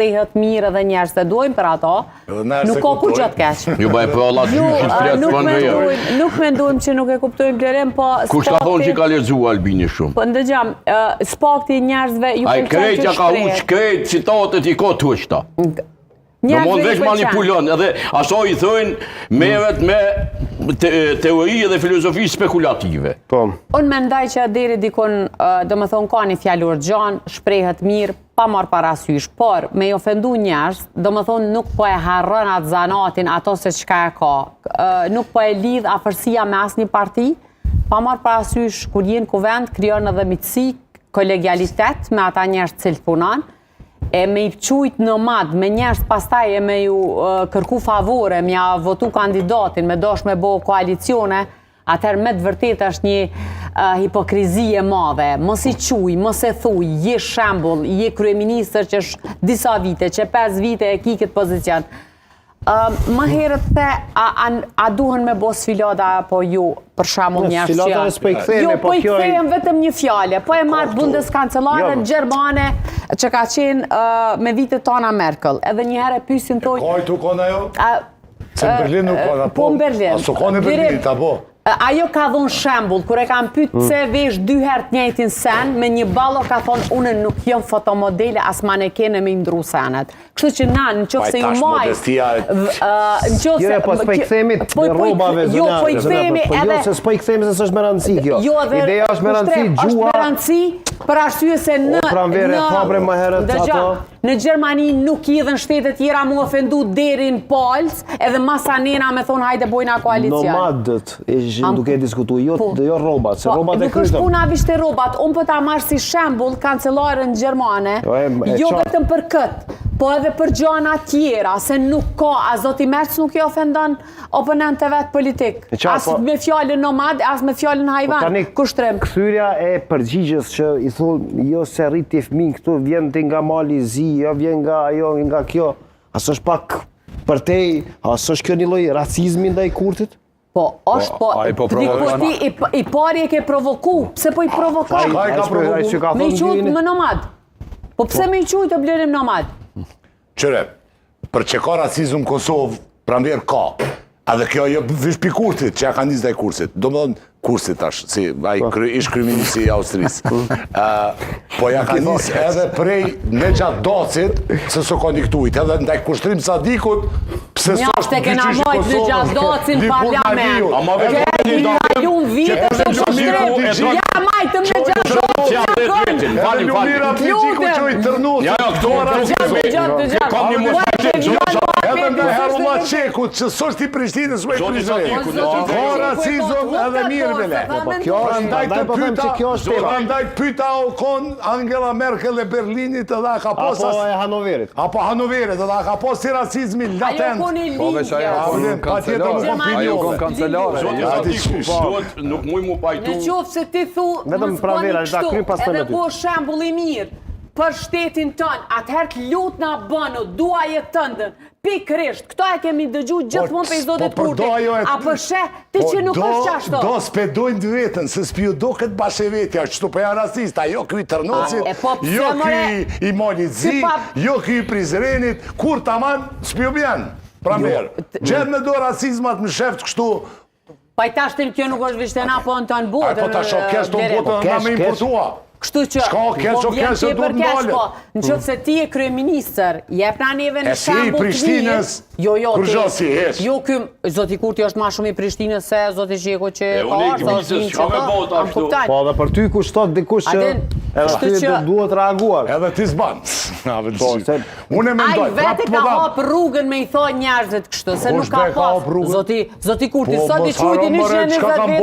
shprehet mirë edhe njerëz të duajnë për ato, nuk ka kur gjatë keq. Ju bëj për Allah gjyshin flet për vetë. Nuk mendojmë që nuk e kuptojmë Blerim, po kush ka thonë që ka lexuar Albini shumë? Po ndëgjam, spakti njerëzve ju ai krejtja ka uç krejt citatet I ka tuçta. Do mund veç manipulon, edhe aso I thojnë merret me teori dhe filozofi spekulative. Po. Unë mendoj që deri dikon, domethënë ka një fjalor gjan, shprehet mirë, pa marrë parasysh, por me I ofendu njerëz, domethënë nuk po e harron atë zanatin ato se çka e ka. Nuk po e lidh afërsia me asnjë parti, pa marrë parasysh kur jeni në kuvend krijon edhe miqësi, kolegialitet me ata njerëz të cilët punon. E me I qujt nomad, me njerëz pastaj e me ju kërku favore, me ja votu kandidatin, me dosh me bo koalicione, atëherë me të vërtet është një hipokrizi e madhe. Mos I quj, mos e thuj, je shembull, je kryeministër që është disa vite, që 5 vite e ki këtë pozicion. Më herët the, a duhen me bo sfilada apo ju, për shembull një arsye? Jo, po I kthejmë vetëm një fjale, po e marrë Bundeskancelaren Gjermane, që ka qenë me vitet tona Merkel. Edhe një herë pyesin toj... Ka I tu kona jo? Se në Berlin nuk kona, po në Berlin. A su kone Berlin, ta po? Ajo ka dhonë shembull, kur e kam pyet pse vesh 2 herë të njëjtin sen, me një ballo ka thonë unë nuk jam fotomodele as manekene me ndru senet. Kështu që na nëse ju maj nëse po s'po I kthehemi te rrobave jo po I kthehemi edhe se s'po I kthehemi se s'është me rëndësi kjo. Ideja është me rëndësi gjua. Është me rëndësi për arsye se në Gjermani nuk idhen shtete tjera mu ofendu deri në palc, edhe masanena me thonë hajde bojna koalicion. Nomadët duke diskutu, jo robat, se robat e krytëm. Nuk është puna vishte robat, unë po ta marrë si shembull kancelarën gjermane, jo vetëm për këtë, po edhe për gjana tjera, se nuk ka, as zoti Merç nuk I ofendon oponentëve vetë politik. As me fjalën nomad, as me fjalën hajvan. Kushtrim. Kthyrja e përgjigjes që I thonë, jo se rriti fëmijë këtu, vjen ti nga mali zi, jo vjen nga ajo, nga kjo. As është pak për te, as është kjo një lloj racizmi ndaj kurtit? Po, I pari e ke provoku, pse po I provokoj? Me I qujt më nomad. Po pse me I qujt të Blerim nomad? Qëre, për që ka racizm Kosovë, pranver ka, edhe kjo jo vish pi kurtit, që ja ka njës dhe kursit, do më dhënë kursit tash, si ish kryeministri I Austrisë. Po ja ka njës edhe prej në gjatë docit, se s'o ka diktujt, edhe ndaj kushtrim Sadikut, pse s'o e kena mojt në gjatë docin parlament. Kena ljum vite të kushtrim, ja majtëm në gjatë docin. Lumira Piqiku që I tërnus, edhe ndaj Harula Qekut, që s'është I Prishtinës, s'o I Prishtinës. Ka racizm edhe mirë vele. Prandaj pyta o kon Angela Merkel e Berlinit edhe ka pos... Apo e Hanoverit. Apo Hanoverit, edhe ka pos si racizmi latent. Ajo kon I lindja. Ajo kon kancelare. Nuk muj mu pajtu. Në qoftë se ti thu, mos bani kështu, edhe po shembull I mirë për shtetin tënë, atëherë të lut na bënu, duajet tëndën, pikrisht, këto e kemi dëgju gjithmonë për I zotit kurti, a përshë, ti që nuk është qashto. Do s'pedojnë dë vetën, se s'pju do këtë bashevetja, qëtu për janë rasista, jo këj Tërnocit, jo këj I Malit Zi, jo këj I Prizrenit, kur taman s'pju bjenë, pramer. Gjetë me do rasizmat më sheft kështu. Pa I tashtin kjo nuk është vishtena po në të në botë. Po ta shok kesh të në botë nga me importua. Kështu që, po vjen tje për kesh, po, në qëtë se ti e kryeministër, jep na neve në shambull të mirë, jo këm, zoti Kurti është ma shumë I Prishtinës se zoti Qeko që ka arsa, po dhe për ty kushtot dikush që edhe ty duhet reaguar. Edhe ti s'ban. Unë e mendoj. Ai vete ka hapë rrugën me I thoj njerëzit kështu, se nuk ka pas. Zoti Kurti, sot I qujti një shenë 20 veta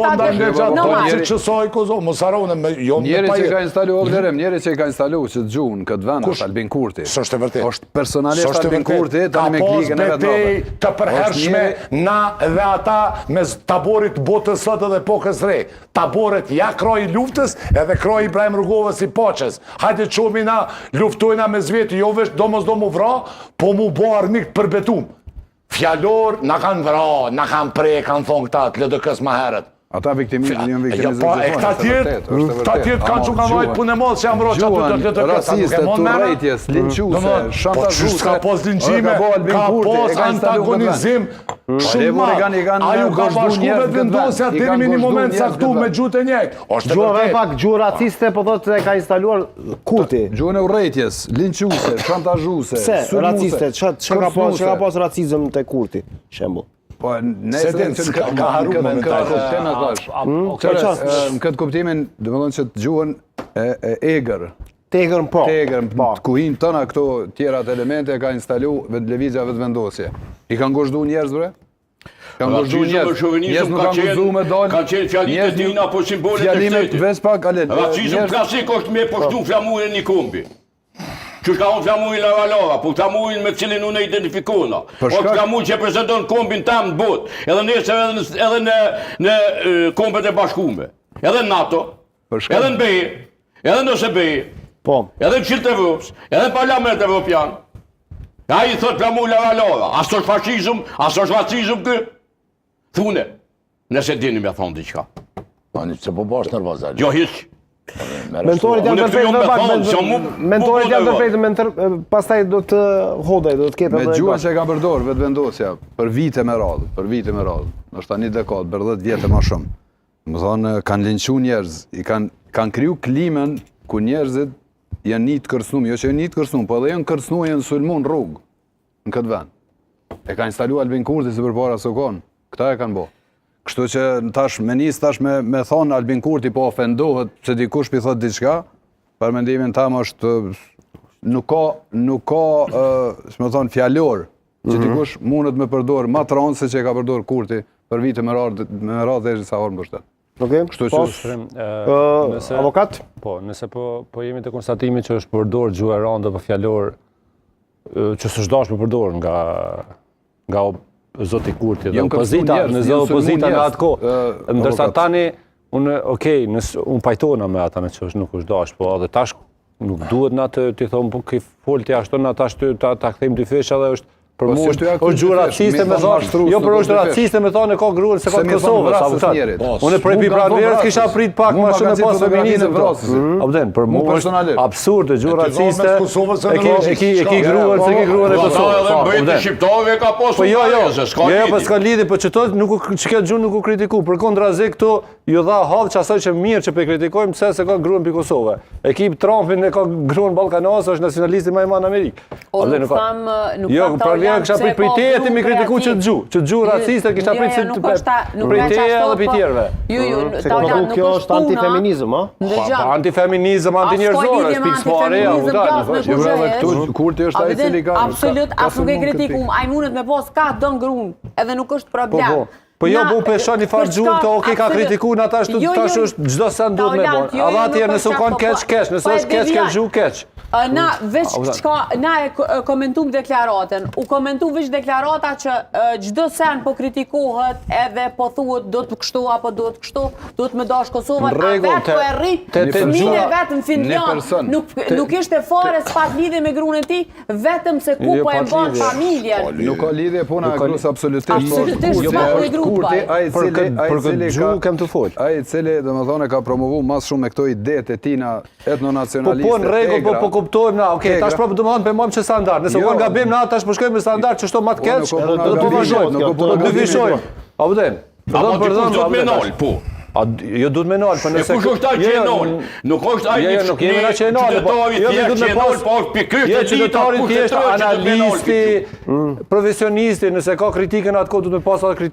Njeri që I ka instalu që të gjunë këtë vend është Albin Kurti. Është personalisht Albin Kurti, tani me klikën e vetë nove. Të përhershme na dhe ata me taborit botës sot edhe pokës re. Taborit ja kroj luftës edhe kroj Ibrahim Rrugovës I Paqes. Hajde qomi na luftojna me zveti, jo vesh do mos do mu vra, po mu bo armik për betum. Fjallor na kanë vra, na kanë prej, kanë thonë këta të LDK-s ma herët. Ata viktimizuar janë viktimizuar. Po, e këta tjetë kanë që kanë vajtë punë e modë që jam roqë aty të këtë. Rasiste, turrejtjes, linquse, shantazhuse. Ka pos linqime, ka pos antagonizim. Shumë madh. Aju ka bashku me vendosja deri në një moment saktu me gjuhë të njëjtë. Gjuhë pak gjuhë raciste, po thotë se ka instaluar kurti. Gjuhën e urrejtjes, linquse, shantazhuse, sulmuse. Raciste, çka ka pas racizëm te kurti, shembull. Po, nesër ka haru momentan. Në këtë kuptimin, dhe më thonë që të gjuhën e egër. Tegër po. Tegër, ku hinë tëna këto tjerat elemente ka instalu vetë levizja vetë vendosje. I kanë goshdu njerëz, bre? Kanë goshdu njerëz. Njerëz nuk kanë goshdu me dalë. Kanë qenë fjalit e tina, po simbolet e shtetit. Racizm klasik është me poshtu flamurin një kombi. Që shka unë flamurin Lavalova, po flamurin me cilin unë e identifikona. O flamurin që prezenton kombin tam në bot, edhe nesër edhe në kombet e bashkume. Edhe në NATO, edhe në BE, edhe në OSBE, edhe në Qilët Evropës, edhe në Parlament Evropian. A i thot flamurin Lavalova, aso është fashizm, aso është racizm kë? Thune, nëse dini me thonë diqka. Se po bashkë nërvazali. Jo hiq. Mentorit janë tërpejtë, pastaj do të hodaj, do të ketë... Me gjuhën që e ka përdorë vetë vendosja, për vite me radhë, nështë një dekadë, për 10 vjetë ma shumë. Më thonë, kanë linqu njerëz, kanë kriju klimen ku njerëzit janë një të kërsnum, jo që janë një të kërsnum, po edhe janë kërsnu e janë sulmu në rrugë, në këtë vend. E ka instalu Albin Kurti si për para sokon, këta e kanë bo. Kështu që tash me thonë Albin Kurti po ofendohet se dikush pi thot diçka, për mendimin tam është nuk ka shme thonë fjallor që dikush mundet me përdor ma të ranë se që e ka përdor Kurti për vite me radhë dhe sa orë më bështet. Kështu që... Avokat? Po, nëse po jemi të konstatimi që është përdor gjuhë e randë për fjallor që së shdash me përdor nga Zoti Kurti dhe opozita, në opozita në atë kohë. Ndërsa tani, unë pajtona me ata në që është nuk është dash, po edhe tash nuk duhet na të thonë, po këj folë të ashton, na tash ta këthejmë dy fesha dhe është për mu, është gjurë raciste me thonë, jo për është raciste me thonë e ka gruën se ka Kosovës, unë e prej pi pranverës kisha prit pak ma shumë e pas feminizm, abden, për mu është absurd, gjurë raciste, e ki gruën se ki gruën e Kosovës. Bëjtë shqiptarëve ka posë në pajëse, s'ka lidi. Jo, për s'ka lidi, për që të që këtë gjunë nuk u kritiku, për kondra zi këtu, ju dha havë që asaj që mirë që pe kritikojmë pëse se ka gruën për Kosovë. Ekip Trumpin e ka gruën Balkanosë, është nacionalisti ma i ma në Amerikë. Kësha prit pritejët i mi kritiku që gju raciste, kësha prit pritejët dhe pritjerve. Se këtu kjo është antifeminizm, a? Antifeminizm, antinjerëzore, është pikë spare, Kurti është ai cili ka... Absolut, as nuk e kritiku, a i mundet me pos ka dën grunë, edhe nuk është problem. Po jo, bu pesha një farë gjuhë, ka kritiku në ata tash është gjdo sen duhet me bon. A dha tjerë nësë u kanë keq, nësë është keq gjuhë keq. Na veç qka, na e komentum deklaratën, u komentu veç deklarata që gjdo sen po kritikohet edhe po thuhet do të kështu apo do të kështu, do të me dash Kosovën, a vetë po e rrit, fëmijën e vetë në Finland, nuk ishte fare s'pat lidhje me grunë e ti, vetëm se ku po e bon familjen. Nuk ka lidhje puna e grus absolutisht, Kurti, për këtë gjuhë kem të folë. Ai cili, dhe më thone, ka promovu mas shumë me këto idetë e tina etnonacionaliste. Po në regull, po kuptojmë na, tash prapë dëmonë për mëmë që standart. Nëse unë gabim na, tash përshkojmë me standart që shto matë keq, do të vazhojmë, do të vishojmë. A vëden? Apo dikush do të me nalë, po. Jo duhet me nalë, për nëse... E kush është ai që e nalë? Nuk është ai një qytetari thjesht që e nalë, po është pikërisht e qytetari thjesht, analisti, profesionisti, nëse ka kritikën atë kohë duhet me pas atë kritikë.